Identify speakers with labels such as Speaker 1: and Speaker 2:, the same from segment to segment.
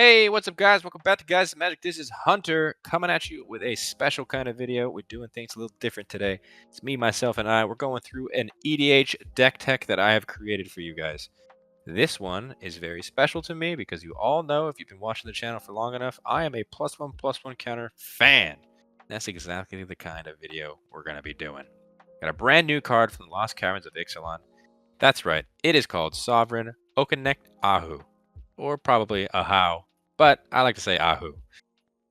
Speaker 1: Hey, what's up, guys? Welcome back to Guys Magic. This is Hunter coming at you with a special kind of video. We're doing things a little different today. It's me, myself, and I. We're going through an EDH deck tech that I have created for you guys. This one is very special to me because you all know, if you've been watching the channel for long enough, I am a +1/+1 counter fan. That's exactly the kind of video we're going to be doing. Got a brand new card from the Lost Caverns of Ixalan. That's right, it is called Sovereign Okinec Ahau, or probably Ahau, but I like to say Ahau.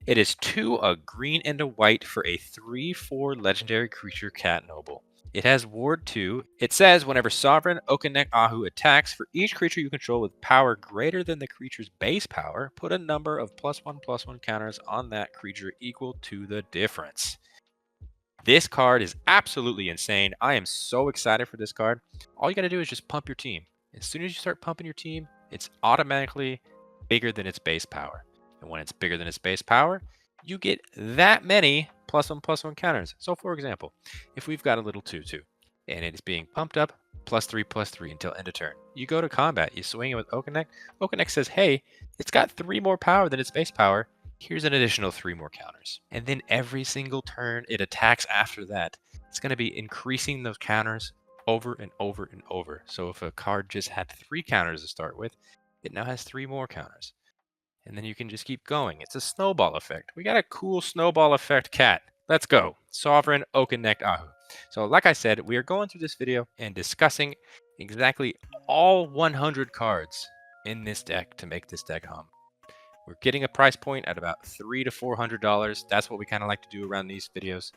Speaker 1: It is a green and a white for a 3/4 legendary creature cat noble. It has Ward 2. It says whenever Sovereign Okinec Ahau attacks, for each creature you control with power greater than the creature's base power, put a number of +1/+1 counters on that creature equal to the difference. This card is absolutely insane. I am so excited for this card. All you got to do is just pump your team. As soon as you start pumping your team, it's automatically bigger than its base power. And when it's bigger than its base power, you get that many +1/+1 counters. So for example, if we've got a little 2/2 and it is being pumped up +3/+3 until end of turn, you go to combat, you swing it with Okinec. Okinec says, hey, it's got 3 more power than its base power. Here's an additional 3 more counters. And then every single turn it attacks after that, it's going to be increasing those counters over and over and over. So if a card just had 3 counters to start with, it now has 3 more counters. And then you can just keep going. It's a snowball effect. We got a cool snowball effect cat. Let's go. Sovereign Okinec Ahau. So like I said, we are going through this video and discussing exactly all 100 cards in this deck to make this deck hum. We're getting a price point at about $300 to $400. That's what we kind of like to do around these videos.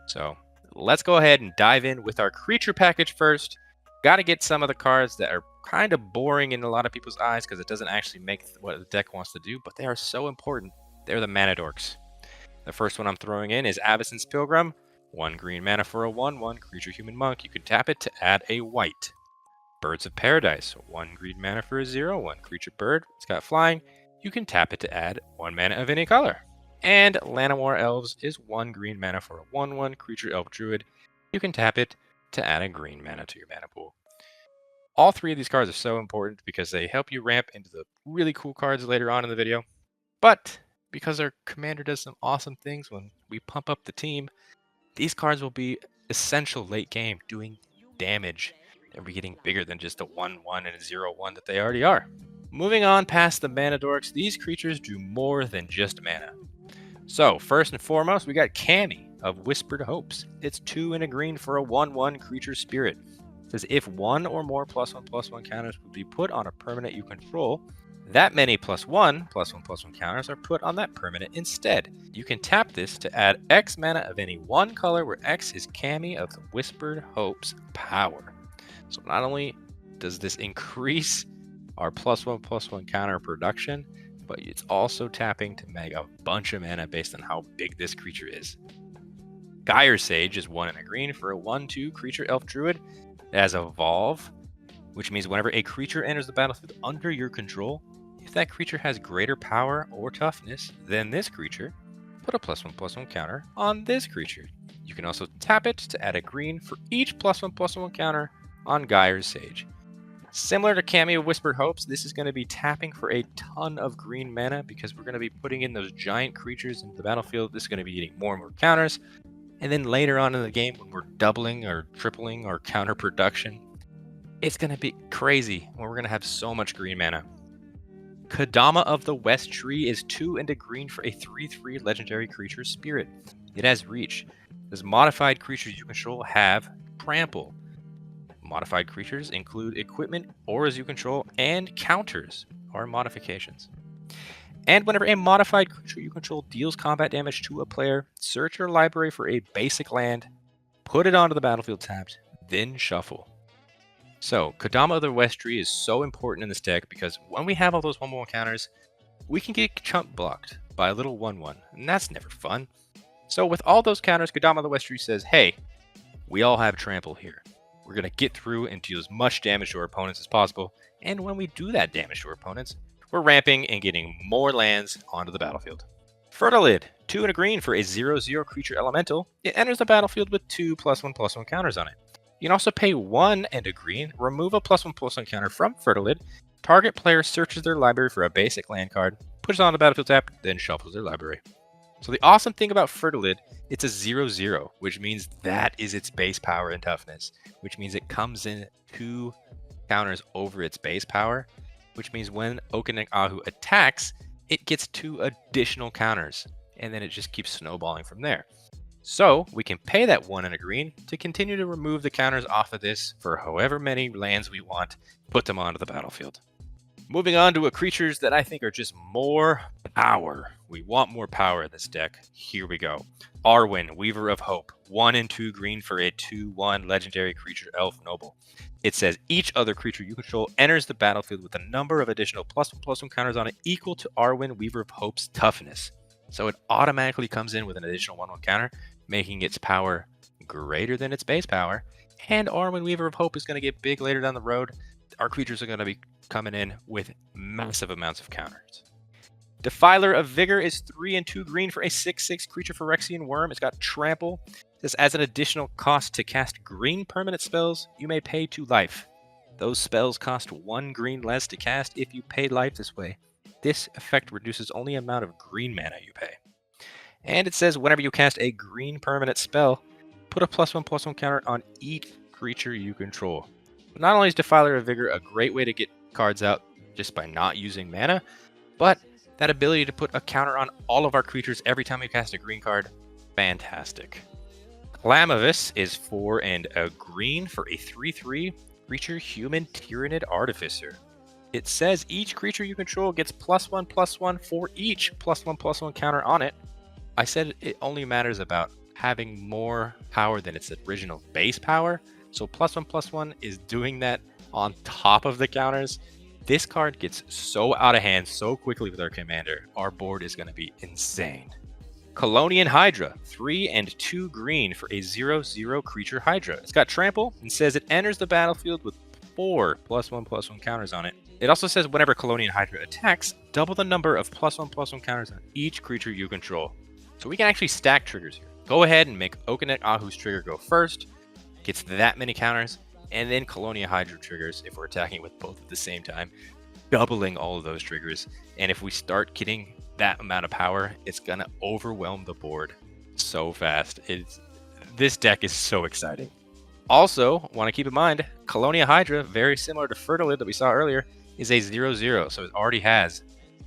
Speaker 1: So let's go ahead and dive in with our creature package first. Got to get some of the cards that are kind of boring in a lot of people's eyes because it doesn't actually make what the deck wants to do, but they are so important. They're the mana dorks. The first one I'm throwing in is Avacyn's Pilgrim. 1 green mana for a 1/1 creature human monk. You can tap it to add a white. Birds of Paradise. 1 green mana for a 0/1 creature bird. It's got flying. You can tap it to add 1 mana of any color. And Llanowar Elves is 1 green mana for a 1/1 creature elf druid. You can tap it to add a green mana to your mana pool. All 3 of these cards are so important because they help you ramp into the really cool cards later on in the video. But because our commander does some awesome things when we pump up the team, these cards will be essential late game, doing damage and be getting bigger than just a 1/1 and a 0/1 that they already are. Moving on past the mana dorks, these creatures do more than just mana. So first and foremost, we got Cami of Whispered Hopes. It's 2 and a green for a 1/1 creature spirit. It says if 1 or more +1/+1 counters would be put on a permanent you control, that many +1/+1 counters are put on that permanent instead. You can tap this to add X mana of any 1 color where X is Cami of the Whispered Hopes power. So not only does this increase our +1/+1 counter production, but it's also tapping to make a bunch of mana based on how big this creature is. Gyre's Sage is 1 and a green for a 1/2 creature elf druid. It has Evolve, which means whenever a creature enters the battlefield under your control, if that creature has greater power or toughness than this creature, put a +1/+1 counter on this creature. You can also tap it to add a green for each +1/+1 counter on Gyre's Sage. Similar to Cami of Whispered Hopes, this is going to be tapping for a ton of green mana because we're going to be putting in those giant creatures into the battlefield. This is going to be getting more and more counters. And then later on in the game, when we're doubling or tripling our counter production, it's going to be crazy when we're going to have so much green mana. Kodama of the West Tree is 2 and a green for a 3/3 legendary creature spirit. It has reach. As modified creatures you control have trample. Modified creatures include equipment, auras you control, and counters or modifications. And whenever a modified creature you control deals combat damage to a player, search your library for a basic land, put it onto the battlefield tapped, then shuffle. So, Kodama of the West Tree is so important in this deck because when we have all those 1/1 counters, we can get chump blocked by a little 1/1, and that's never fun. So with all those counters, Kodama of the West Tree says, hey, we all have trample here. We're going to get through and deal as much damage to our opponents as possible, and when we do that damage to our opponents, we're ramping and getting more lands onto the battlefield. Fertilid, 2 and a green for a 0/0 creature elemental. It enters the battlefield with 2 +1/+1 counters on it. You can also pay 1 and a green, remove a +1/+1 counter from Fertilid, Target player searches their library for a basic land card, puts it on the battlefield tab, then shuffles their library. So the awesome thing about Fertilid, it's a 0/0, which means that is its base power and toughness, which means it comes in 2 counters over its base power, which means when Okinec Ahau attacks, it gets 2 additional counters, and then it just keeps snowballing from there. So we can pay that 1 and a green to continue to remove the counters off of this for however many lands we want, put them onto the battlefield. Moving on to creatures that I think are just more power. We want more power in this deck. Here we go. Arwen, Weaver of Hope. 1 and 2 green for a 2/1 legendary creature elf noble. It says each other creature you control enters the battlefield with a number of additional +1/+1 counters on it equal to Arwen, Weaver of Hope's toughness. So it automatically comes in with an additional 1/1 counter, making its power greater than its base power. And Arwen, Weaver of Hope is going to get big later down the road. Our creatures are going to be coming in with massive amounts of counters. Defiler of Vigor is 3 and 2 green for a 6/6 creature Phyrexian Worm. It's got Trample. This as an additional cost to cast green permanent spells, you may pay 2 life. Those spells cost 1 green less to cast if you pay life this way. This effect reduces only the amount of green mana you pay. And it says whenever you cast a green permanent spell, put a +1/+1 counter on each creature you control. Not only is Defiler of Vigor a great way to get cards out just by not using mana, but that ability to put a counter on all of our creatures every time we cast a green card, fantastic. Clamavis is 4 and a green for a 3/3 creature human Tyrannid Artificer. It says each creature you control gets +1/+1 for each +1/+1 counter on it. I said it only matters about having more power than its original base power. So +1/+1 is doing that on top of the counters. This card gets so out of hand so quickly with our commander. Our board is going to be insane. Colonian Hydra, 3 and 2 green for a 0/0 creature Hydra. It's got Trample and says it enters the battlefield with 4 +1/+1 counters on it. It also says whenever Colonian Hydra attacks, double the number of +1/+1 counters on each creature you control. So we can actually stack triggers here. Go ahead and make Okinec Ahau's trigger go first, gets that many counters, and then Colonial Hydra triggers if we're attacking with both at the same time, doubling all of those triggers. And if we start getting that amount of power, it's gonna overwhelm the board so fast. This deck is so exciting. Also, want to keep in mind, Colonial Hydra, very similar to Fertilid that we saw earlier, is a 0/0, so it already has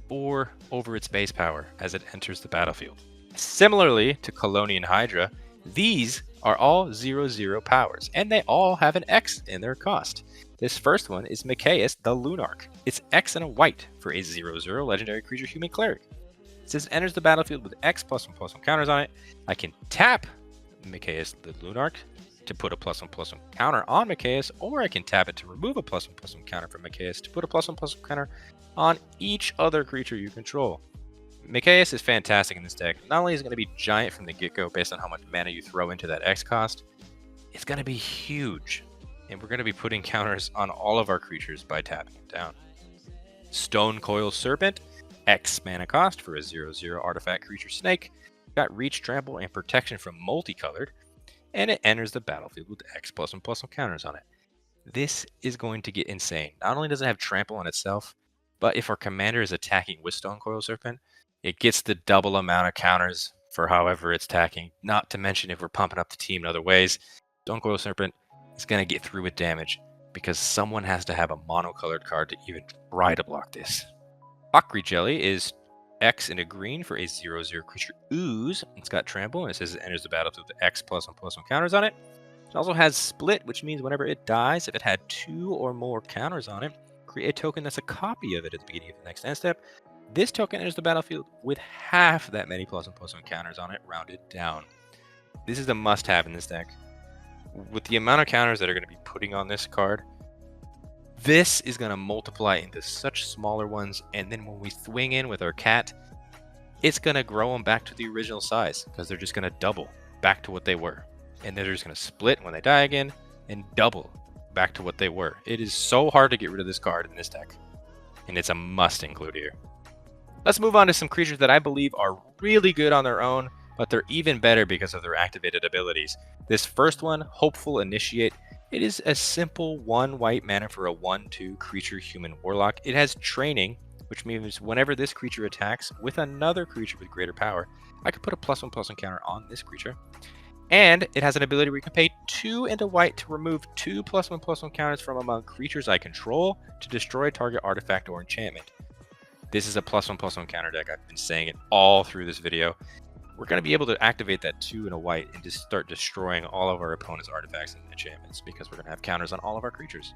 Speaker 1: 4 over its base power as it enters the battlefield. Similarly to Colonial Hydra, these are all 0/0 powers, and they all have an X in their cost. This first one is Mikaeus the Lunarch. It's X and a white for a 0/0 legendary creature human cleric. It says it enters the battlefield with X +1/+1 counters on it. I can tap Mikaeus the Lunarch to put a +1/+1 counter on Mikaeus, or I can tap it to remove a +1/+1 counter from Mikaeus to put a +1/+1 counter on each other creature you control. Mikaeus is fantastic in this deck. Not only is it going to be giant from the get-go based on how much mana you throw into that X cost, it's going to be huge. And we're going to be putting counters on all of our creatures by tapping it down. Stonecoil Serpent, X mana cost for a 0/0 artifact creature snake. Got reach, trample, and protection from multicolored. And it enters the battlefield with X +1/+1 counters on it. This is going to get insane. Not only does it have trample on itself, but if our commander is attacking with Stonecoil Serpent, it gets the double amount of counters for however it's attacking. Not to mention if we're pumping up the team in other ways, Stonecoil Serpent is going to get through with damage because someone has to have a monocolored card to even try to block this. Bakri Jelly is X and a green for a 0/0 creature Ooze. It's got trample and it says it enters the battlefield with X +1/+1 counters on it. It also has Split, which means whenever it dies, if it had 2 or more counters on it, create a token that's a copy of it at the beginning of the next end step. This token enters the battlefield with half that many +1/+1 counters on it, rounded down. This is a must-have in this deck. With the amount of counters that are going to be putting on this card, this is going to multiply into such smaller ones, and then when we swing in with our cat, it's going to grow them back to the original size, because they're just going to double back to what they were. And they're just going to split when they die again, and double back to what they were. It is so hard to get rid of this card in this deck, and it's a must include here. Let's move on to some creatures that I believe are really good on their own, but they're even better because of their activated abilities. This first one, Hopeful Initiate, It is a simple 1 white mana for a 1/2 creature human warlock. It has training, which means whenever this creature attacks with another creature with greater power, I can put a +1/+1 counter on this creature. And it has an ability where you can pay 2 and a white to remove 2 +1/+1 counters from among creatures I control to destroy a target artifact or enchantment. This is a +1/+1 counter deck. I've been saying it all through this video. We're going to be able to activate that 2 and a white and just start destroying all of our opponent's artifacts and enchantments because we're going to have counters on all of our creatures.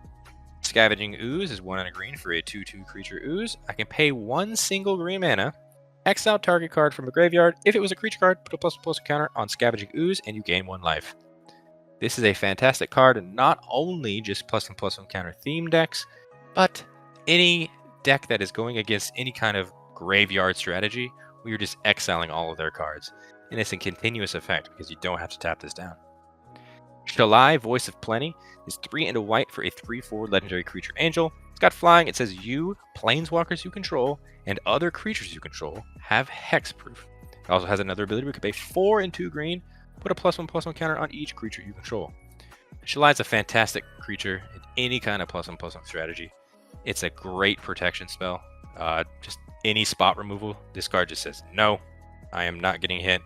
Speaker 1: Scavenging Ooze is 1 and a green for a 2/2 creature ooze. I can pay 1 single green mana, exile target card from a graveyard. If it was a creature card, put a +1/+1 counter on Scavenging Ooze and you gain 1 life. This is a fantastic card, and not only just +1/+1 counter theme decks, but any deck that is going against any kind of graveyard strategy, we are just exiling all of their cards. And it's a continuous effect because you don't have to tap this down. Shalai, Voice of Plenty, is 3 and a white for a 3/4 legendary creature angel. It's got flying. It says you, planeswalkers you control, and other creatures you control have hexproof. It also has another ability where you can pay 4 and 2 green, put a +1/+1 counter on each creature you control. Shalai is a fantastic creature in any kind of +1/+1 strategy. It's a great protection spell. Just any spot removal, this card just says, no, I am not getting hit.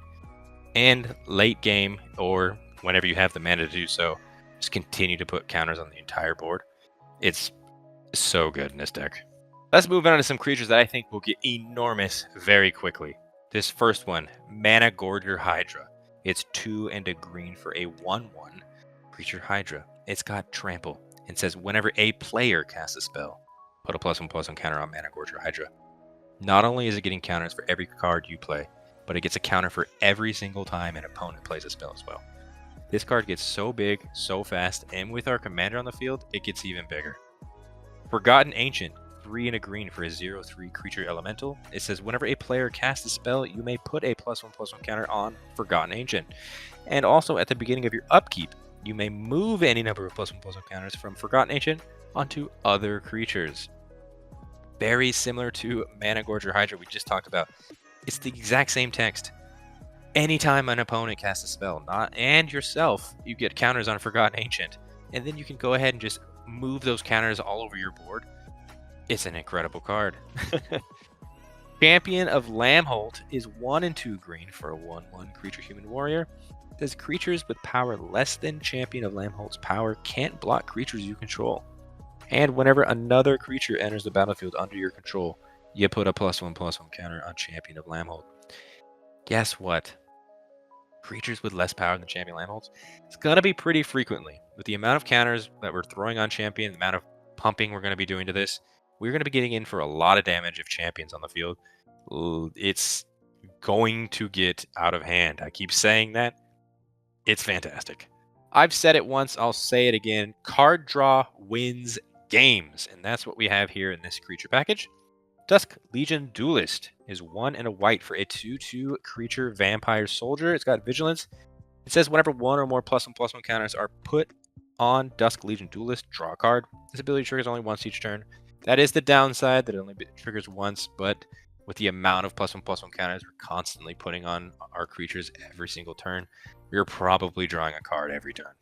Speaker 1: And late game, or whenever you have the mana to do so, just continue to put counters on the entire board. It's so good in this deck. Let's move on to some creatures that I think will get enormous very quickly. This first one, Mana Gorger Hydra. It's 2 and a green for a 1/1 creature Hydra. It's got trample and says whenever a player casts a spell, put a +1/+1 counter on Mana Gorger Hydra. Not only is it getting counters for every card you play, but it gets a counter for every single time an opponent plays a spell as well. This card gets so big, so fast, and with our commander on the field, it gets even bigger. Forgotten Ancient, 3 and a green for a 0/3 creature elemental. It says whenever a player casts a spell, you may put a +1/+1 counter on Forgotten Ancient. And also at the beginning of your upkeep, you may move any number of +1/+1 counters from Forgotten Ancient onto other creatures. Very similar to Mana Gorger Hydra we just talked about. It's the exact same text. Anytime an opponent casts a spell, and yourself, you get counters on Forgotten Ancient. And then you can go ahead and just move those counters all over your board. It's an incredible card. Champion of Lambholt is 1 and 2 green for a 1/1 creature human warrior. It says creatures with power less than Champion of Lambholt's power can't block creatures you control. And whenever another creature enters the battlefield under your control, you put a +1/+1 counter on Champion of Lambholt. Guess what? Creatures with less power than Champion Lambholt, it's going to be pretty frequently. With the amount of counters that we're throwing on Champion, the amount of pumping we're going to be doing to this, we're going to be getting in for a lot of damage if Champion's on the field. It's going to get out of hand. I keep saying that. It's fantastic. I've said it once, I'll say it again. Card draw wins games, and that's what we have here in this creature package. Dusk Legion Duelist is 1 and a white for a 2/2 creature vampire soldier. It's got vigilance. It says whenever 1 or more +1/+1 counters are put on Dusk Legion Duelist, draw a card. This ability triggers only once each turn. That is the downside, that it only triggers once, but with the amount of +1/+1 counters we're constantly putting on our creatures every single turn, we're probably drawing a card every turn.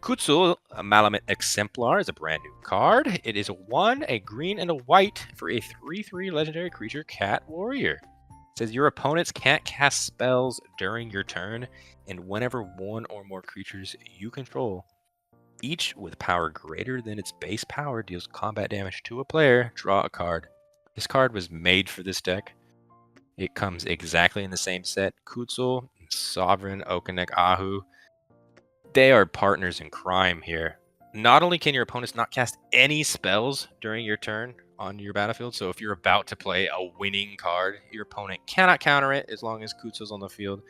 Speaker 1: Kutzul, a Malamute Exemplar, is a brand new card. It is a 1, a green, and a white for a 3/3 legendary creature cat warrior. It says your opponents can't cast spells during your turn, and whenever 1 or more creatures you control, each with power greater than its base power, deals combat damage to a player, draw a card. This card was made for this deck. It comes exactly in the same set. Kutzul, Sovereign, Okinec Ahau. They are partners in crime here. Not only can your opponents not cast any spells during your turn on your battlefield, so if you're about to play a winning card, your opponent cannot counter it as long as Kutzul's on the field,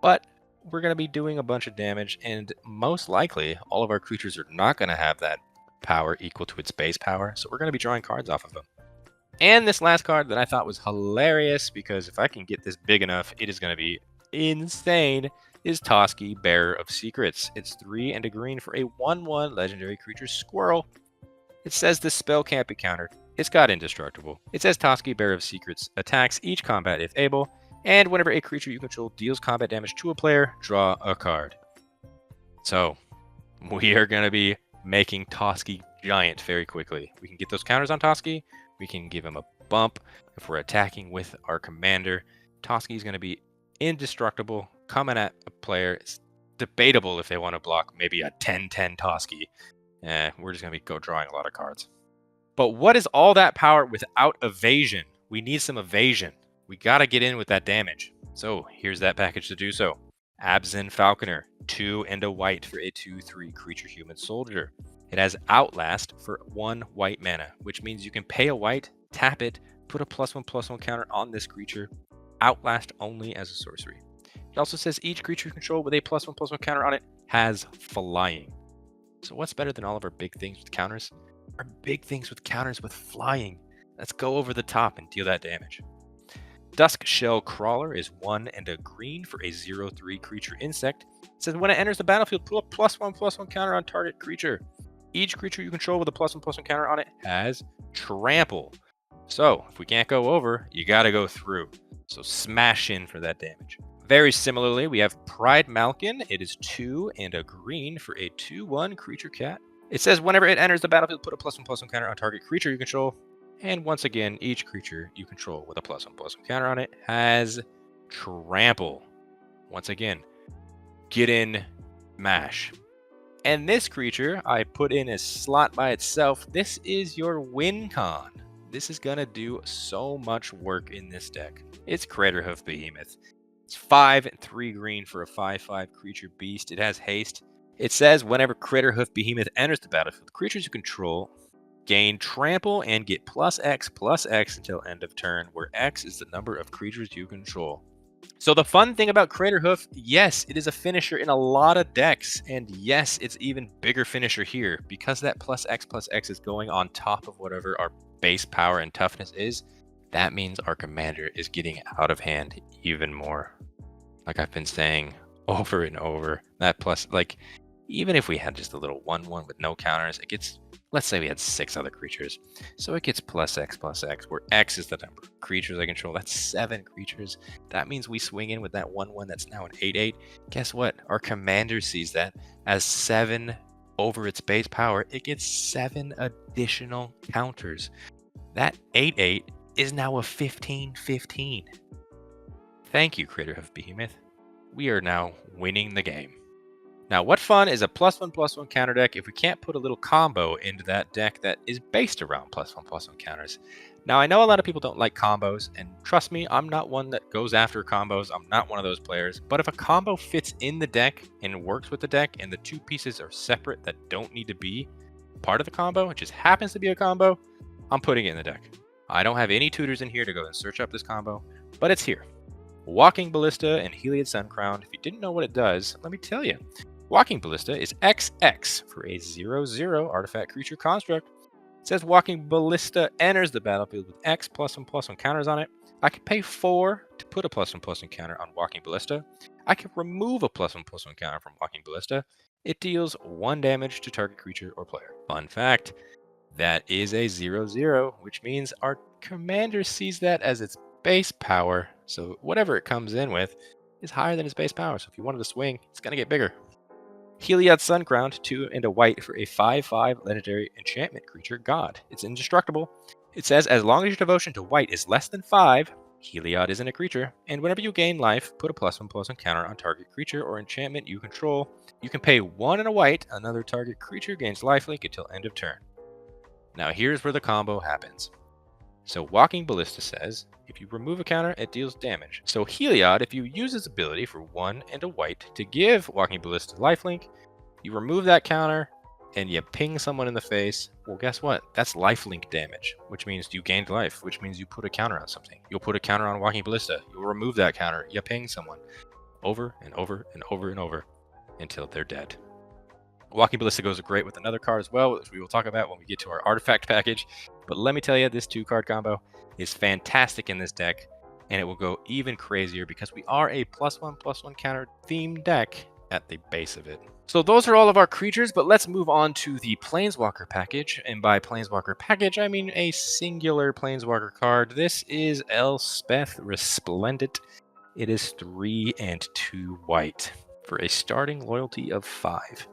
Speaker 1: but we're going to be doing a bunch of damage, and most likely all of our creatures are not going to have that power equal to its base power, so we're going to be drawing cards off of them. And this last card that I thought was hilarious, because if I can get this big enough, it is going to be insane, is Toski, Bearer of Secrets. It's 3 and a green for a 1/1 legendary creature squirrel. It says this spell can't be countered. It's got indestructible. It says Toski, Bearer of Secrets, attacks each combat if able, and whenever a creature you control deals combat damage to a player, draw a card. So, we are going to be making Toski giant very quickly. We can get those counters on Toski. We can give him a bump if we're attacking with our commander. Toski is going to be indestructible, coming at a player. It's debatable if they want to block maybe a 10-10 Toski. We're just going to be drawing a lot of cards. But what is all that power without evasion? We need some evasion. We got to get in with that damage. So here's that package to do so. Abzan Falconer, 2 and a white for a 2/3 creature human soldier. It has Outlast for 1 white mana, which means you can pay a white, tap it, put a +1/+1 counter on this creature. Outlast only as a sorcery. It also says each creature you control with a +1/+1 counter on it has flying. So what's better than all of our big things with counters? Our big things with counters with flying. Let's go over the top and deal that damage. Duskshell Crawler is 1 and a green for a 0/3 creature insect. It says when it enters the battlefield, put a +1/+1 counter on target creature. Each creature you control with a +1/+1 counter on it has trample. So if we can't go over, you gotta go through. So smash in for that damage. Very similarly, we have Pride Malkin. It is 2 and a green for a 2/1 creature cat. It says whenever it enters the battlefield, put a +1/+1 counter on target creature you control. And once again, each creature you control with a +1/+1 counter on it has trample. Once again, get in, mash. And this creature I put in a slot by itself. This is your win con. This is going to do so much work in this deck. It's Craterhoof Behemoth. It's 5 and 3 green for a 5/5 creature beast. It has haste. It says whenever Craterhoof Behemoth enters the battlefield, creatures you control gain trample and get +X/+X until end of turn, where X is the number of creatures you control. So the fun thing about Craterhoof, yes, it is a finisher in a lot of decks, and yes, it's even bigger finisher here. Because that +X/+X is going on top of whatever our base power and toughness is, that means our commander is getting out of hand even more. Like I've been saying over and over, that plus, like, even if we had just a little 1/1 with no counters, it gets, let's say we had 6 other creatures. So it gets +X/+X, where X is the number of creatures I control. That's 7 creatures. That means we swing in with that 1/1 that's now an 8/8. Guess what? Our commander sees that as 7 over its base power. It gets 7 additional counters. That 8/8 is now a 15/15. Thank you, Craterhoof Behemoth. We are now winning the game. Now, what fun is a +1/+1 counter deck if we can't put a little combo into that deck that is based around +1/+1 counters? Now, I know a lot of people don't like combos, and trust me, I'm not one that goes after combos. I'm not one of those players. But if a combo fits in the deck and works with the deck, and the 2 pieces are separate that don't need to be part of the combo, it just happens to be a combo, I'm putting it in the deck. I don't have any tutors in here to go and search up this combo, but it's here. Walking Ballista and Heliod Suncrown. If you didn't know what it does, let me tell you. Walking Ballista is XX for a 0/0 artifact creature construct. It says Walking Ballista enters the battlefield with X +1/+1 counters on it. I can pay 4 to put a +1/+1 counter on Walking Ballista. I can remove a +1/+1 counter from Walking Ballista. It deals 1 damage to target creature or player. Fun fact, that is a 0/0, which means our commander sees that as its base power. So whatever it comes in with is higher than its base power. So if you wanted to swing, it's going to get bigger. Heliod Suncrown, 2 and a white for a 5/5 legendary enchantment creature god. It's indestructible. It says as long as your devotion to white is less than 5, Heliod isn't a creature, and whenever you gain life, put a +1/+1 counter on target creature or enchantment you control. You can pay 1 and a white, another target creature gains lifelink until end of turn. Now here's where the combo happens. So Walking Ballista says, if you remove a counter, it deals damage. So Heliod, if you use his ability for 1 and a white to give Walking Ballista lifelink, you remove that counter and you ping someone in the face. Well, guess what? That's lifelink damage, which means you gained life, which means you put a counter on something. You'll put a counter on Walking Ballista. You'll remove that counter. You ping someone over and over and over and over until they're dead. Walking Ballista goes great with another card as well, which we will talk about when we get to our artifact package. But let me tell you, this 2-card combo is fantastic in this deck, and it will go even crazier because we are a +1/+1 counter themed deck at the base of it. So those are all of our creatures, but let's move on to the Planeswalker package. And by Planeswalker package, I mean a singular Planeswalker card. This is Elspeth Resplendent. It is 3 and 2 white for a starting loyalty of 5.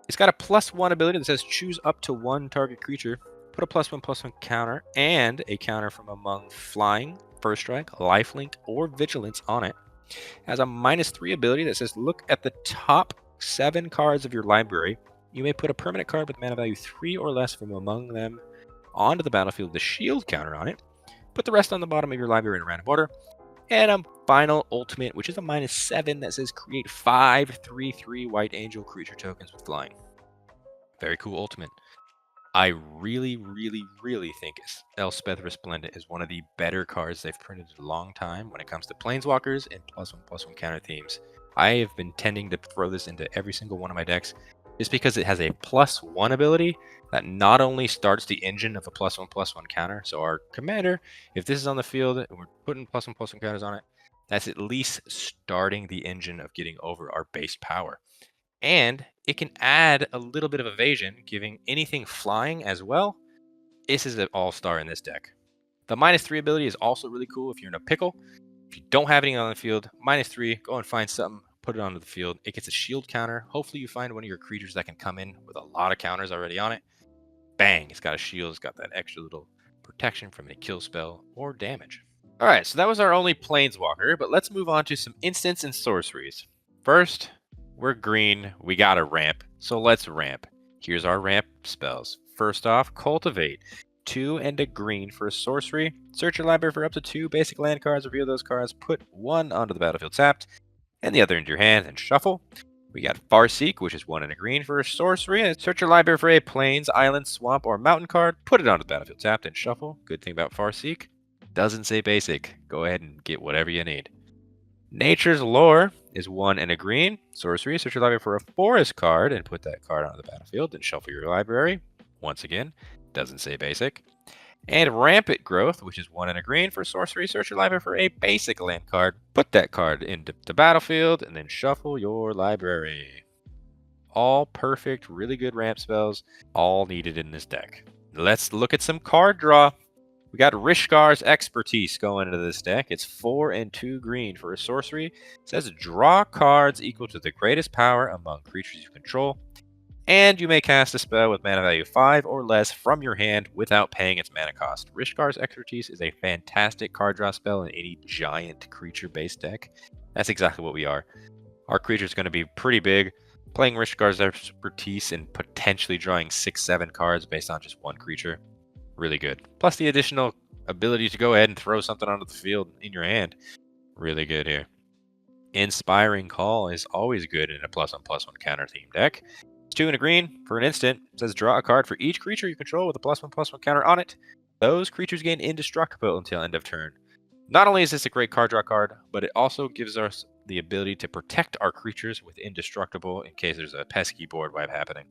Speaker 1: It's got a +1 ability that says choose up to one target creature, put a +1/+1 counter and a counter from among flying, first strike, lifelink, or vigilance on it. It has a -3 ability that says look at the top 7 cards of your library. You may put a permanent card with mana value 3 or less from among them onto the battlefield with the shield counter on it. Put the rest on the bottom of your library in a random order. And a final ultimate, which is a -7 that says create 5 3/3 white angel creature tokens with flying. Very cool ultimate. I really, really, really think Elspeth Resplendent is one of the better cards they've printed in a long time when it comes to Planeswalkers and +1/+1 counter themes. I have been tending to throw this into every single one of my decks just because it has a +1 ability that not only starts the engine of a +1/+1 counter, so our commander, if this is on the field and we're putting +1/+1 counters on it, that's at least starting the engine of getting over our base power. And it can add a little bit of evasion, giving anything flying as well. This is an all-star in this deck. The -3 ability is also really cool if you're in a pickle. If you don't have anything on the field, -3, go and find something, put it onto the field. It gets a shield counter. Hopefully you find one of your creatures that can come in with a lot of counters already on it. Bang, it's got a shield, it's got that extra little protection from a kill spell or damage. Alright, so that was our only Planeswalker, but let's move on to some instants and sorceries. First, we're green, we got a ramp, so let's ramp. Here's our ramp spells. First off, Cultivate. 2 and a green for a sorcery. Search your library for up to 2 basic land cards, reveal those cards, put 1 onto the battlefield tapped, and the other into your hand, and shuffle. We got Farseek, which is 1 and a green for a sorcery. And search your library for a plains, island, swamp, or mountain card, put it onto the battlefield tapped, and shuffle. Good thing about Farseek, doesn't say basic. Go ahead and get whatever you need. Nature's Lore is 1 and a green. Sorcery, search your library for a forest card and put that card onto the battlefield, then shuffle your library. Once again, doesn't say basic. And Rampant Growth, which is 1 and a green for sorcery, search your library for a basic land card, put that card into the battlefield, and then shuffle your library. All perfect, really good ramp spells, all needed in this deck. Let's look at some card draw. We got Rishkar's Expertise going into this deck. It's 4 and 2 green for a sorcery. It says draw cards equal to the greatest power among creatures you control. And you may cast a spell with mana value 5 or less from your hand without paying its mana cost. Rishkar's Expertise is a fantastic card draw spell in any giant creature-based deck. That's exactly what we are. Our creature is going to be pretty big. Playing Rishkar's Expertise and potentially drawing 6-7 cards based on just one creature. Really good. Plus the additional ability to go ahead and throw something onto the field in your hand. Really good here. Inspiring Call is always good in a +1/+1 counter theme deck. It's 2 and a green for an instant. It says draw a card for each creature you control with a +1/+1 counter on it. Those creatures gain indestructible until end of turn. Not only is this a great card draw card, but it also gives us the ability to protect our creatures with indestructible in case there's a pesky board wipe happening.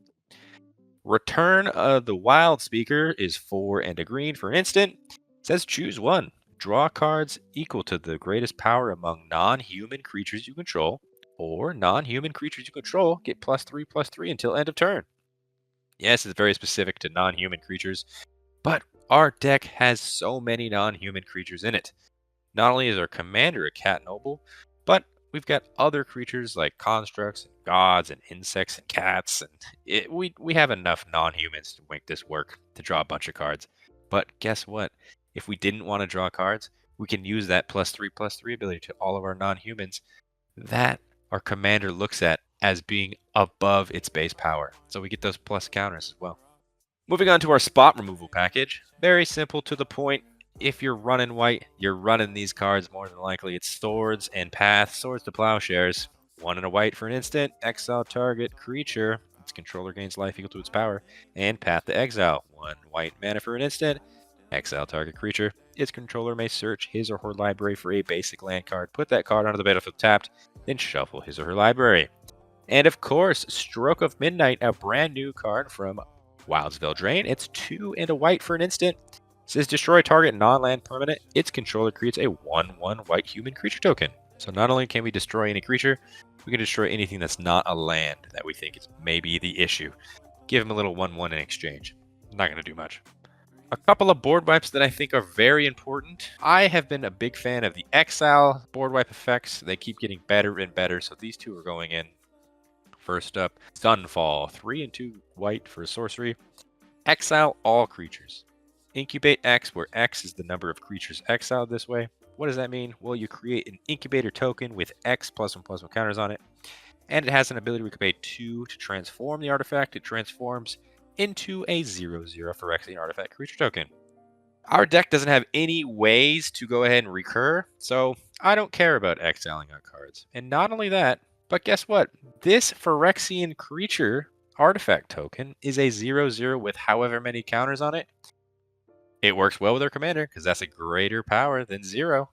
Speaker 1: Return of the Wild Speaker is 4 and a green for an instant. It says choose 1. Draw cards equal to the greatest power among non-human creatures you control, or non-human creatures you control get +3/+3 until end of turn. Yes, it's very specific to non-human creatures, but our deck has so many non-human creatures in it. Not only is our commander a cat noble, but we've got other creatures like constructs and gods and insects and cats, and we have enough non-humans to make this work to draw a bunch of cards. But guess what? If we didn't want to draw cards, we can use that +3/+3 ability to all of our non-humans that our commander looks at as being above its base power. So we get those plus counters as well. Moving on to our spot removal package. Very simple to the point. If you're running white, you're running these cards more than likely. It's Swords and Path, Swords to Plowshares. 1 and a white for an instant. Exile target creature. Its controller gains life equal to its power. And Path to Exile. 1 white mana for an instant. Exile target creature. Its controller may search his or her library for a basic land card. Put that card onto the battlefield tapped. Then shuffle his or her library. And of course, Stroke of Midnight, a brand new card from Wild's Drain. It's 2 and a white for an instant. It says destroy target non-land permanent. Its controller creates a 1/1 white human creature token. So not only can we destroy any creature, we can destroy anything that's not a land that we think is maybe the issue. Give them a little 1/1 in exchange. Not going to do much. A couple of board wipes that I think are very important. I have been a big fan of the Exile board wipe effects. They keep getting better and better, so these two are going in First up, Sunfall, 3 and 2 white for a sorcery. Exile all creatures. Incubate X, where X is the number of creatures exiled this way. What does that mean? Well, you create an incubator token with X +1/+1 counters on it, and it has an ability we can pay 2 to transform the artifact. It transforms into a 0/0 Phyrexian artifact creature token. Our deck doesn't have any ways to go ahead and recur, so I don't care about exiling our cards. And not only that, but guess what? This Phyrexian creature artifact token is a 0/0 with however many counters on it. It works well with our commander because that's a greater power than 0.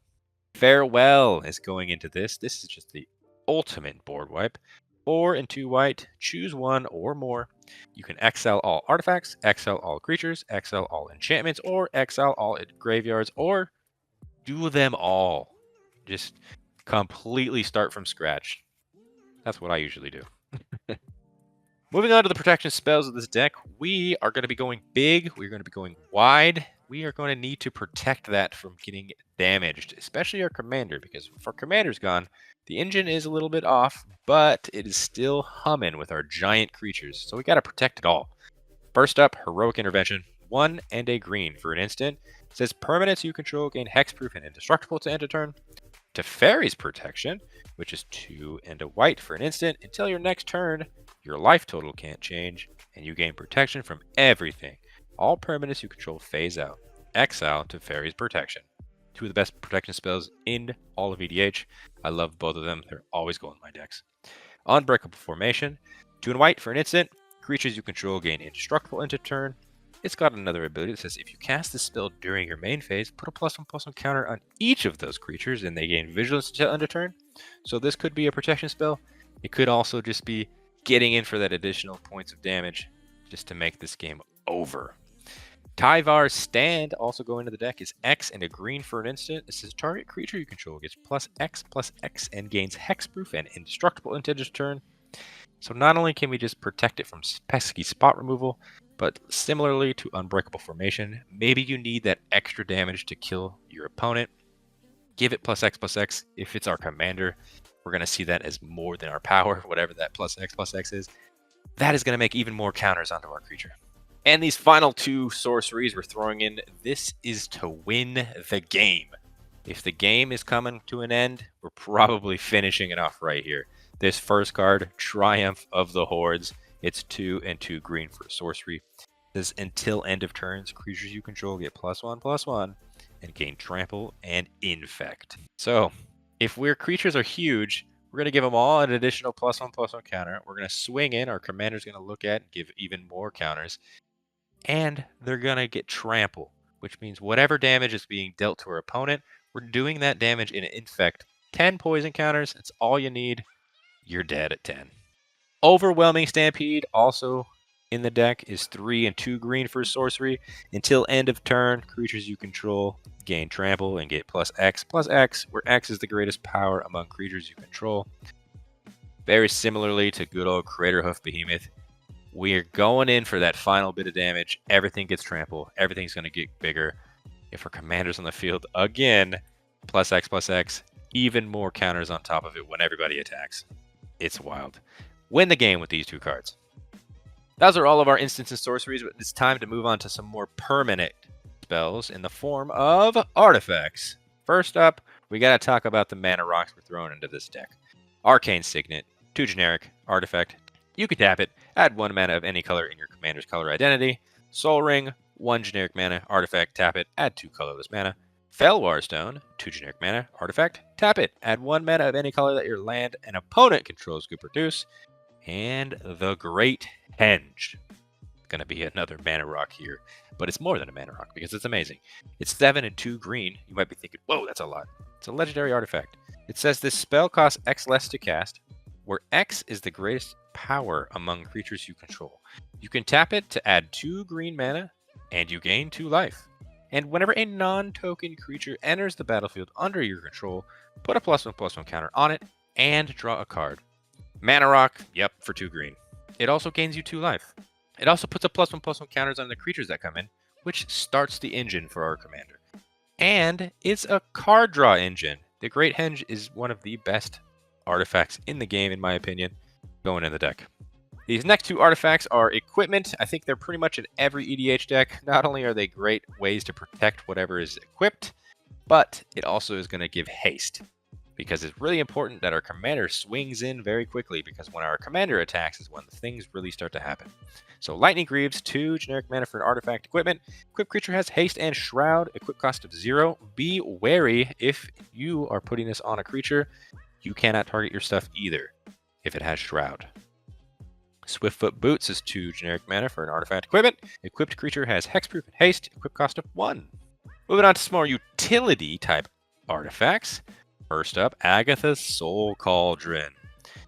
Speaker 1: Farewell is going into this. This is just the ultimate board wipe. 4 and 2 white, choose one or more. You can exile all artifacts, exile all creatures, exile all enchantments, or exile all graveyards, or do them all. Just completely start from scratch. That's what I usually do. Moving on to the protection spells of this deck, we are going to be going big. We're going to be going wide. We are going to need to protect that from getting damaged, especially our commander, because if our commander's gone, the engine is a little bit off, but it is still humming with our giant creatures, so we got to protect it all. First up, Heroic Intervention, 1 and a green for an instant. It says permanents you control gain hexproof and indestructible to end a turn. Teferi's Protection, which is 2 and a white for an instant. Until your next turn, your life total can't change, and you gain protection from everything. All permanents you control phase out. Exile Teferi's Protection. 2 of the best protection spells in all of EDH. I love both of them. They're always going in my decks. Unbreakable Formation, 2 and white for an instant. Creatures you control gain indestructible into turn. It's got another ability that says if you cast this spell during your main phase, put a +1/+1 counter on each of those creatures and they gain vigilance until end of turn. So this could be a protection spell. It could also just be getting in for that additional points of damage just to make this game over. Tyvar's Stand, also going into the deck, is X and a green for an instant. It says target creature you control gets +X/+X and gains hexproof and indestructible until end of turn. So not only can we just protect it from pesky spot removal, but similarly to Unbreakable Formation, maybe you need that extra damage to kill your opponent. Give it +X/+X. If it's our commander, we're going to see that as more than our power, whatever that +X/+X is. That is going to make even more counters onto our creature. And these final 2 sorceries we're throwing in, this is to win the game. If the game is coming to an end, we're probably finishing it off right here. This first card, Triumph of the Hordes. It's 2 and 2 green for a sorcery. It says until end of turns, creatures you control get +1/+1 and gain trample and infect. So if our creatures are huge, we're going to give them all an additional +1/+1 counter. We're going to swing in. Our commander's going to look at and give even more counters. And they're going to get trample, which means whatever damage is being dealt to our opponent, we're doing that damage in infect. 10 poison counters, that's all you need. You're dead at 10. Overwhelming Stampede, also in the deck, is 3 and 2 green for sorcery. Until end of turn, creatures you control gain trample and get +X/+X, where X is the greatest power among creatures you control. Very similarly to good old Craterhoof Behemoth, we're going in for that final bit of damage. Everything gets trample. Everything's going to get bigger. If our commander's on the field, again, +X/+X, even more counters on top of it when everybody attacks. It's wild. Win the game with these 2 cards. Those are all of our instants and sorceries, but it's time to move on to some more permanent spells in the form of artifacts. First up, we got to talk about the mana rocks we're throwing into this deck. Arcane Signet, 2 generic, artifact. You can tap it, add 1 mana of any color in your commander's color identity. Soul Ring, 1 generic mana, artifact, tap it, add 2 colorless mana. Felwar Stone, 2 generic mana, artifact, tap it, add 1 mana of any color that your land and opponent controls could produce. And the Great Henge. Going to be another mana rock here, but it's more than a mana rock because it's amazing. It's 7 and 2 green. You might be thinking, whoa, that's a lot. It's a legendary artifact. It says this spell costs X less to cast, where X is the greatest power among creatures you control. You can tap it to add 2 green mana, and you gain 2 life. And whenever a non-token creature enters the battlefield under your control, put a +1/+1 counter on it, and draw a card. Mana rock, yep, for 2 green. It also gains you 2 life. It also puts a +1/+1 counters on the creatures that come in, which starts the engine for our commander. And it's a card draw engine. The Great Henge is one of the best artifacts in the game, in my opinion. going in the deck. These next two artifacts are equipment. I think they're pretty much in every EDH deck. Not only are they great ways to protect whatever is equipped, but it also is going to give haste, because it's really important that our commander swings in very quickly, because when our commander attacks is when the things really start to happen. So Lightning Greaves, 2 generic mana for an artifact equipment. Equipped creature has haste and shroud, equip cost of 0. Be wary if you are putting this on a creature, you cannot target your stuff either if it has shroud. Swiftfoot Boots is 2 generic mana for an artifact equipment. Equipped creature has hexproof and haste, equip cost of 1. Moving on to some more utility type artifacts. First up, Agatha's Soul Cauldron.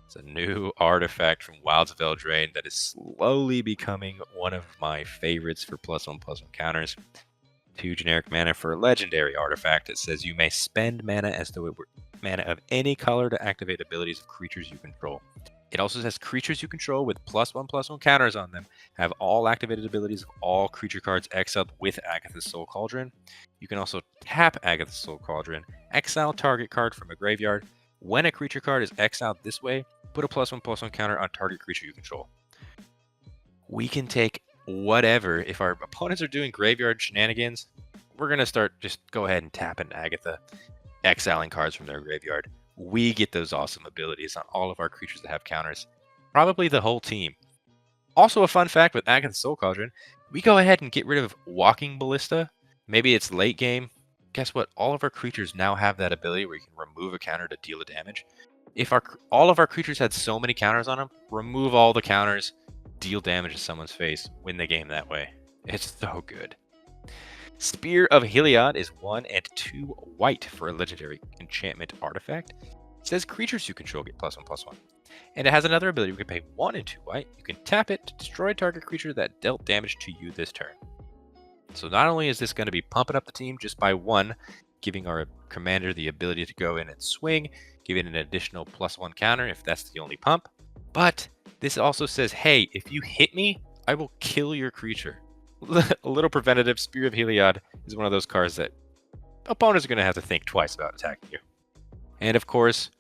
Speaker 1: It's a new artifact from Wilds of Eldraine that is slowly becoming one of my favorites for +1/+1 counters. 2 generic mana for a legendary artifact. It says you may spend mana as though it were mana of any color to activate abilities of creatures you control. It also says creatures you control with +1/+1 counters on them have all activated abilities of all creature cards exiled with Agatha's Soul Cauldron. You can also tap Agatha's Soul Cauldron, exile target card from a graveyard. When a creature card is exiled this way, put a +1/+1 counter on target creature you control. We can take whatever. If our opponents are doing graveyard shenanigans, we're going to start just go ahead and tapping Agatha, exiling cards from their graveyard. We get those awesome abilities on all of our creatures that have counters. Probably the whole team. Also a fun fact with Agatha's Soul Cauldron, we go ahead and get rid of Walking Ballista. Maybe it's late game. Guess what? All of our creatures now have that ability where you can remove a counter to deal a damage. If all of our creatures had so many counters on them, remove all the counters, deal damage to someone's face, win the game that way. It's so good. Spear of Heliod is 1 and 2 white for a legendary enchantment artifact. It says creatures you control get +1/+1. And it has another ability. You can pay 1 and 2 white. You can tap it to destroy target creature that dealt damage to you this turn. So not only is this going to be pumping up the team just by 1, giving our commander the ability to go in and swing, giving an additional +1 counter if that's the only pump, but this also says, hey, if you hit me, I will kill your creature. A little preventative. Spear of Heliod is one of those cards that opponents are going to have to think twice about attacking you. And of course,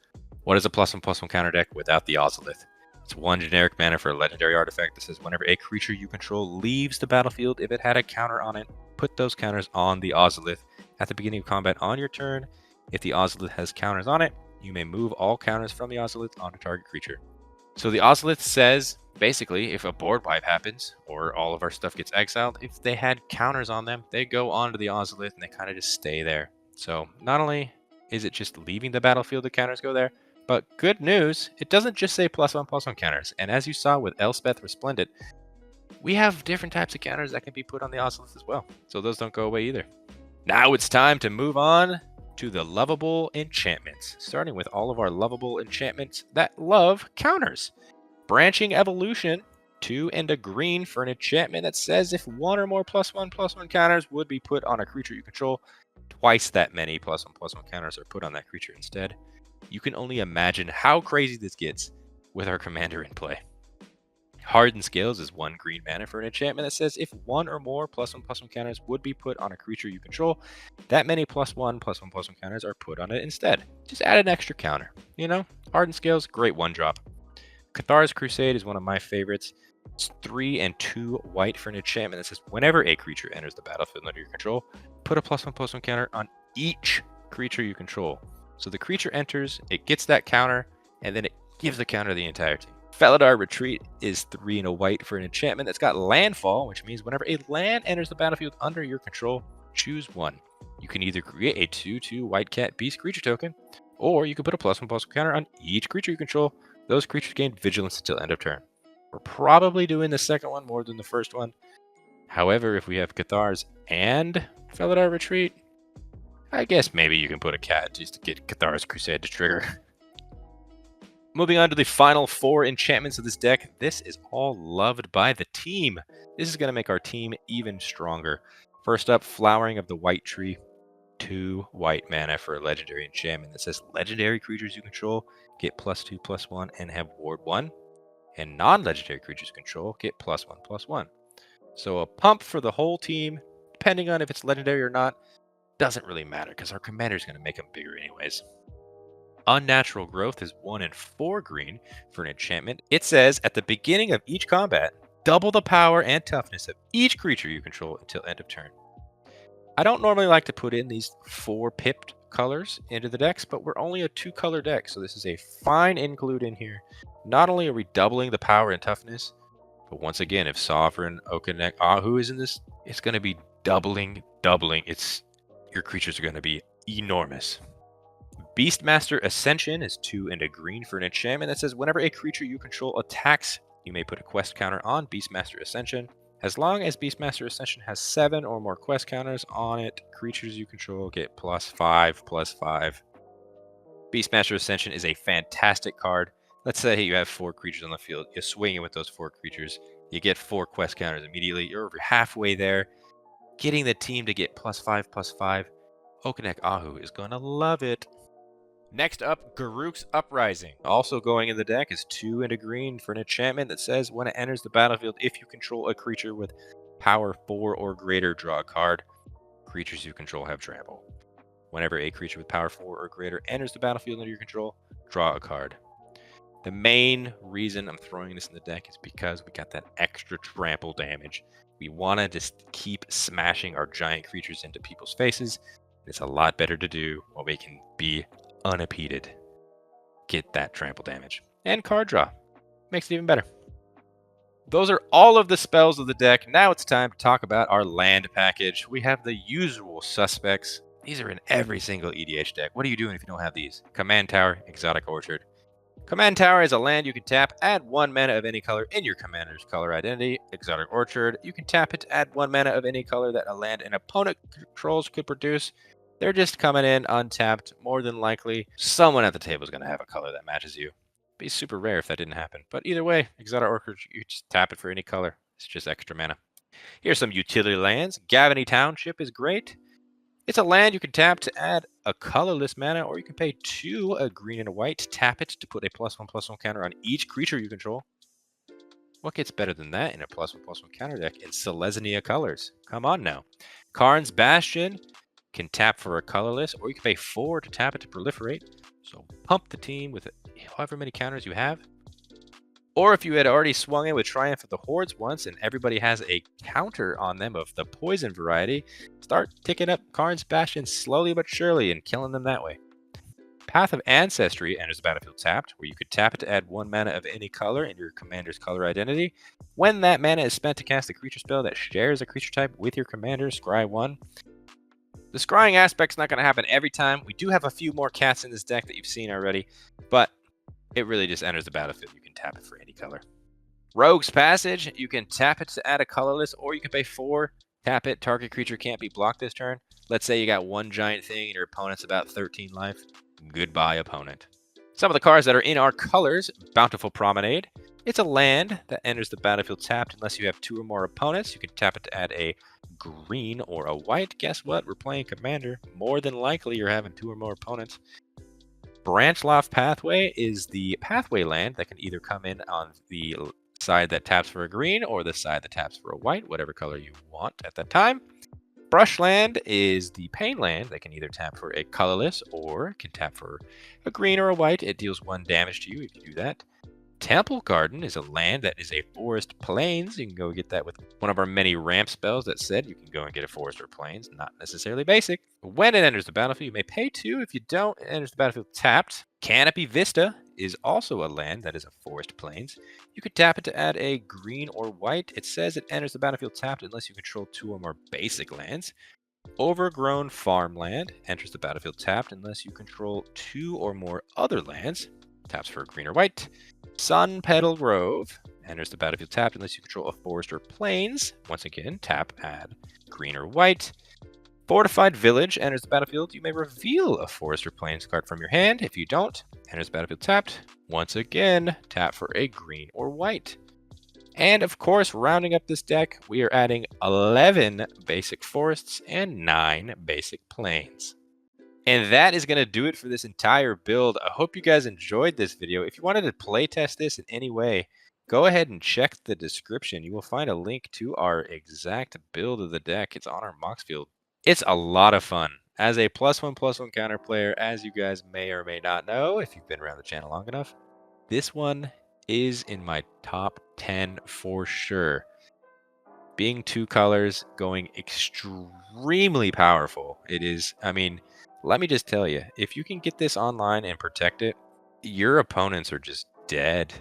Speaker 1: what is a +1/+1 counter deck without the Ozolith? It's 1 generic mana for a legendary artifact that says whenever a creature you control leaves the battlefield, if it had a counter on it, put those counters on the Ozolith at the beginning of combat on your turn. If the Ozolith has counters on it, you may move all counters from the Ozolith onto target creature. So the Ozolith says, basically, if a board wipe happens, or all of our stuff gets exiled, if they had counters on them, they go onto the Ozolith and they kind of just stay there. So not only is it just leaving the battlefield, the counters go there, but good news, it doesn't just say +1/+1 counters. And as you saw with Elspeth Resplendent, we have different types of counters that can be put on the Ozolith as well. So those don't go away either. Now it's time to move on to the lovable enchantments, starting with all of our lovable enchantments that love counters. Branching Evolution, 2 and a green for an enchantment that says if 1 or more +1/+1 counters would be put on a creature you control, twice that many +1/+1 counters are put on that creature instead. You can only imagine how crazy this gets with our commander in play. Hardened Scales is 1 green mana for an enchantment that says if 1 or more +1/+1 counters would be put on a creature you control, that many +1/+1 counters are put on it instead. Just add an extra counter. You know, Hardened Scales, great 1-drop. Cathar's Crusade is one of my favorites. It's 3 and 2 white for an enchantment that says whenever a creature enters the battlefield under your control, put a +1/+1 counter on each creature you control. So the creature enters, it gets that counter, and then it gives the counter to the entire team. Felidar Retreat is 3 and a white for an enchantment that's got landfall, which means whenever a land enters the battlefield under your control, choose 1. You can either create a 2/2 white cat beast creature token, or you can put a +1/+1 counter on each creature you control. Those creatures gain vigilance until end of turn. We're probably doing the second one more than the first one. However, if we have Cathar's and Felidar Retreat, I guess maybe you can put a cat just to get Cathar's Crusade to trigger. Moving on to the final 4 enchantments of this deck. This is all loved by the team. This is going to make our team even stronger. First up, Flowering of the White Tree. 2 white mana for a legendary enchantment that says legendary creatures you control get +2/+1 and have ward 1. And non-legendary creatures you control get +1/+1. So a pump for the whole team, depending on if it's legendary or not, doesn't really matter because our commander is going to make them bigger anyways. Unnatural Growth is 1 and 4 green for an enchantment. It says at the beginning of each combat, double the power and toughness of each creature you control until end of turn. I don't normally like to put in these 4 pipped colors into the decks, but we're only a 2-color deck, so this is a fine include in here. Not only are we doubling the power and toughness, but once again, if Sovereign Okinec Ahau is in this, it's going to be doubling. Your creatures are going to be enormous. Beastmaster Ascension is 2 and a green for an enchantment that says whenever a creature you control attacks, you may put a quest counter on Beastmaster Ascension. As long as Beastmaster Ascension has 7 or more quest counters on it, creatures you control get +5/+5. Beastmaster Ascension is a fantastic card. Let's say you have 4 creatures on the field. You swing in with those 4 creatures. You get 4 quest counters immediately. You're over halfway there. Getting the team to get +5/+5. Okinec Ahau is going to love it. Next up, Garruk's Uprising. Also going in the deck is 2 and a green for an enchantment that says when it enters the battlefield, if you control a creature with power 4 or greater, draw a card. Creatures you control have trample. Whenever a creature with power 4 or greater enters the battlefield under your control, draw a card. The main reason I'm throwing this in the deck is because we got that extra trample damage. We want to just keep smashing our giant creatures into people's faces. It's a lot better to do while we can be unimpeded. Get that trample damage. And card draw. Makes it even better. Those are all of the spells of the deck. Now it's time to talk about our land package. We have the usual suspects. These are in every single EDH deck. What are you doing if you don't have these? Command Tower, Exotic Orchard. Command Tower is a land you can tap, add 1 mana of any color in your commander's color identity. Exotic Orchard, you can tap it to add 1 mana of any color that a land an opponent controls could produce. They're just coming in untapped. More than likely, someone at the table is going to have a color that matches you. It'd be super rare if that didn't happen. But either way, Exotic Orchard, you just tap it for any color. It's just extra mana. Here's some utility lands. Gavany Township is great. It's a land you can tap to add a colorless mana, or you can pay 2, a green and a white, tap it to put a +1/+1 counter on each creature you control. What gets better than that in a +1/+1 counter deck in Selesnya colors? Come on now. Karn's Bastion can tap for a colorless, or you can pay 4 to tap it to proliferate. So pump the team with however many counters you have. Or if you had already swung in with Triumph of the Hordes once and everybody has a counter on them of the poison variety, start ticking up Karn's Bastion slowly but surely and killing them that way. Path of Ancestry enters the battlefield tapped, where you could tap it to add 1 mana of any color in your commander's color identity. When that mana is spent to cast a creature spell that shares a creature type with your commander, scry 1. The scrying aspect's not going to happen every time. We do have a few more cats in this deck that you've seen already, but it really just enters the battlefield. You can tap it for any color. Rogue's Passage, you can tap it to add a colorless, or you can pay 4, tap it, target creature can't be blocked this turn. Let's say you got 1 giant thing and your opponent's about 13 life. Goodbye, opponent. Some of the cards that are in our colors, Bountiful Promenade. It's a land that enters the battlefield tapped unless you have 2 or more opponents. You can tap it to add a green or a white. Guess what? We're playing Commander. More than likely you're having 2 or more opponents. Branchloft Pathway is the pathway land that can either come in on the side that taps for a green or the side that taps for a white, whatever color you want at that time. Brushland is the pain land that can either tap for a colorless or can tap for a green or a white. It deals 1 damage to you if you do that. Temple Garden is a land that is a forest plains. You can go get that with one of our many ramp spells that said you can go and get a forest or plains, not necessarily basic. When it enters the battlefield, you may pay 2. If you don't, it enters the battlefield tapped. Canopy Vista is also a land that is a forest plains. You could tap it to add a green or white. It says it enters the battlefield tapped unless you control 2 or more basic lands. Overgrown Farmland enters the battlefield tapped unless you control 2 or more other lands. Taps for a green or white. Sun Petal Grove enters the battlefield tapped unless you control a forest or plains. Once again, tap, add green or white. Fortified Village enters the battlefield. You may reveal a forest or plains card from your hand. If you don't, enters the battlefield tapped. Once again, tap for a green or white. And of course, rounding up this deck, we are adding 11 basic forests and 9 basic plains. And that is going to do it for this entire build. I hope you guys enjoyed this video. If you wanted to playtest this in any way, go ahead and check the description. You will find a link to our exact build of the deck. It's on our Moxfield. It's a lot of fun. As a +1/+1 counter player, as you guys may or may not know, if you've been around the channel long enough, this one is in my top 10 for sure. Being 2 colors, going extremely powerful. It is, I mean, let me just tell you, if you can get this online and protect it, your opponents are just dead.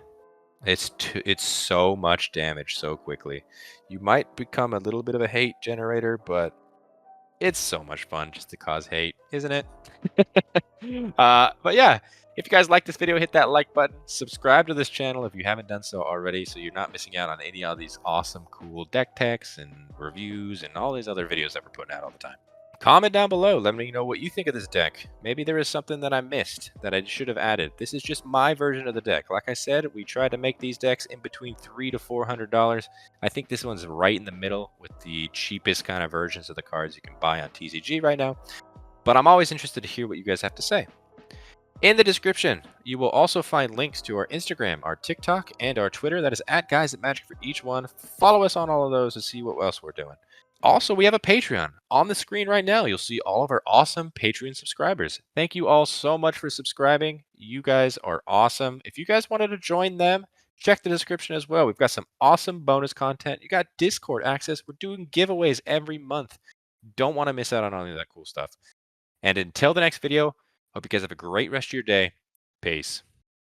Speaker 1: It's so much damage so quickly. You might become a little bit of a hate generator, but it's so much fun just to cause hate, isn't it? But yeah, if you guys like this video, hit that like button. Subscribe to this channel if you haven't done so already, so you're not missing out on any of these awesome, cool deck techs and reviews and all these other videos that we're putting out all the time. Comment down below. Let me know what you think of this deck. Maybe there is something that I missed that I should have added. This is just my version of the deck. Like I said, we try to make these decks in between $300 to $400. I think this one's right in the middle with the cheapest kind of versions of the cards you can buy on TCG right now. But I'm always interested to hear what you guys have to say. In the description, you will also find links to our Instagram, our TikTok, and our Twitter. That is @GuysAtMagic for each one. Follow us on all of those to see what else we're doing. Also, we have a Patreon. On the screen right now, you'll see all of our awesome Patreon subscribers. Thank you all so much for subscribing. You guys are awesome. If you guys wanted to join them, check the description as well. We've got some awesome bonus content. You got Discord access. We're doing giveaways every month. Don't want to miss out on any of that cool stuff. And until the next video, hope you guys have a great rest of your day. Peace.